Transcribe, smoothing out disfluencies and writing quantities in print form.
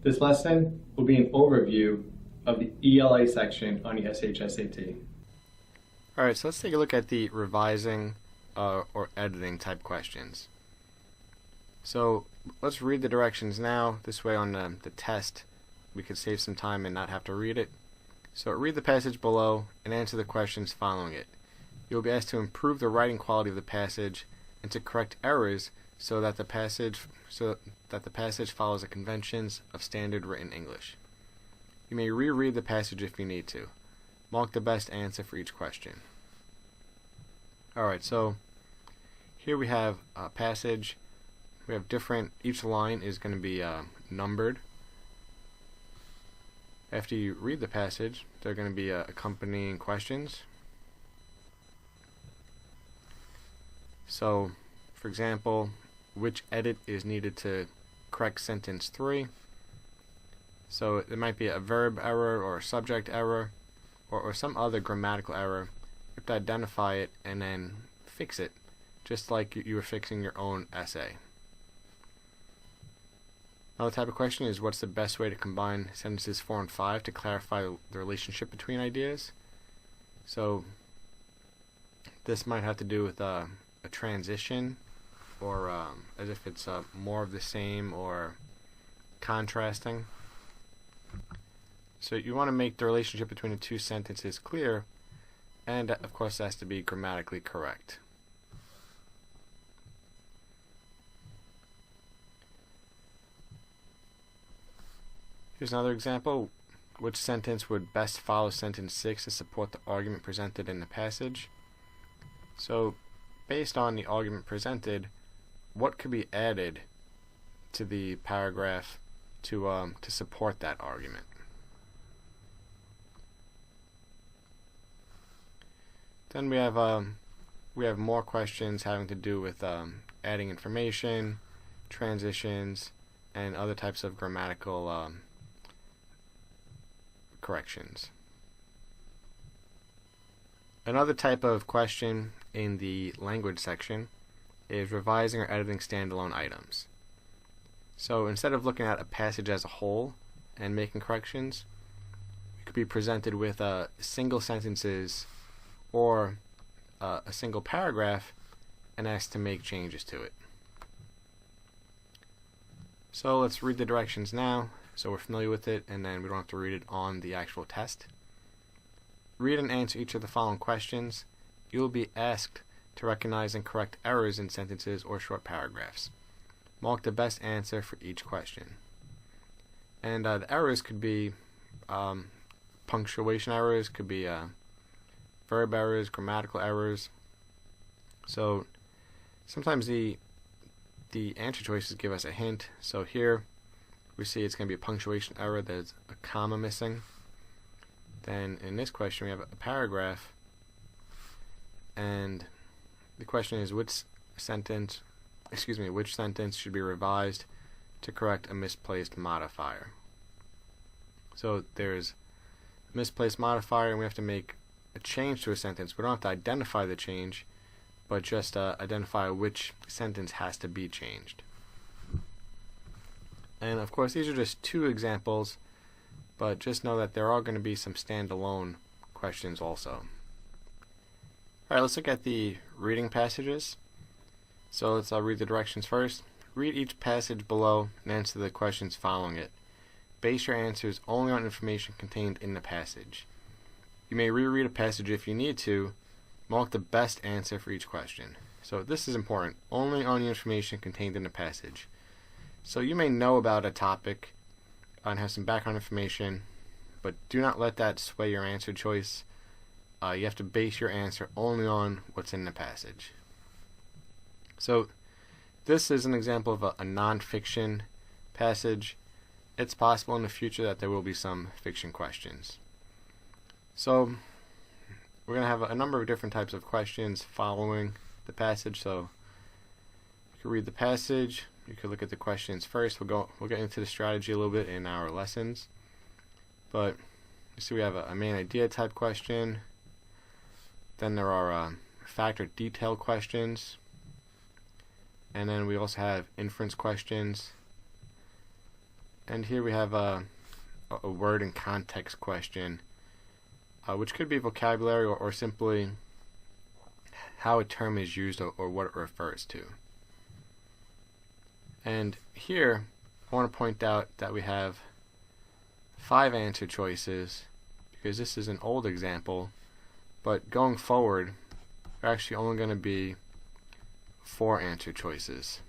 This lesson will be an overview of the ELA section on the SHSAT. Alright, so let's take a look at the revising or editing type questions. So let's read the directions now. This way on the test we could save some time and not have to read it. So read the passage below and answer the questions following it. You will be asked to improve the writing quality of the passage and to correct errors so that the passage follows the conventions of standard written English. You may reread the passage if you need to. Mark the best answer for each question. Alright, so here we have a passage. We have each line is going to be numbered. After you read the passage, there are going to be accompanying questions. So, for example, which edit is needed to correct sentence 3? So it might be a verb error or a subject error or some other grammatical error. You have to identify it and then fix it, just like you were fixing your own essay. Another type of question is, what's the best way to combine sentences 4 and 5 to clarify the relationship between ideas? So this might have to do with a transition, or as if it's more of the same or contrasting. So you want to make the relationship between the two sentences clear, and of course it has to be grammatically correct. Here's another example. Which sentence would best follow sentence 6 to support the argument presented in the passage? So, based on the argument presented, what could be added to the paragraph to support that argument? Then we have more questions having to do with adding information, transitions, and other types of grammatical corrections. Another type of question in the language section is revising or editing standalone items. So instead of looking at a passage as a whole and making corrections, you could be presented with single sentences or a single paragraph and asked to make changes to it. So let's read the directions now, so we're familiar with it, and then we don't have to read it on the actual test. Read and answer each of the following questions. You will be asked to recognize and correct errors in sentences or short paragraphs. Mark the best answer for each question. And the errors could be punctuation errors, could be verb errors, grammatical errors. So sometimes the answer choices give us a hint. So here we see it's going to be a punctuation error. There's a comma missing. Then in this question we have a paragraph, and the question is which sentence should be revised to correct a misplaced modifier. So there's a misplaced modifier, and we have to make a change to a sentence. We don't have to identify the change, but just identify which sentence has to be changed. And of course these are just two examples, but just know that there are going to be some standalone questions also. Alright, let's look at the reading passages. So let's read the directions first. Read each passage below and answer the questions following it. Base your answers only on information contained in the passage. You may reread a passage if you need to. Mark the best answer for each question. So this is important, only on the information contained in the passage. So you may know about a topic and have some background information, but do not let that sway your answer choice. You have to base your answer only on what's in the passage. So this is an example of a non-fiction passage. It's possible in the future that there will be some fiction questions. So we're going to have a number of different types of questions following the passage. So you can read the passage. You could look at the questions first. We'll get into the strategy a little bit in our lessons. But you see we have a main idea type question. Then there are fact or detail questions. And then we also have inference questions. And here we have a word and context question, which could be vocabulary or simply how a term is used or what it refers to. And here I want to point out that we have 5 answer choices because this is an old example, but going forward there are actually only going to be 4 answer choices.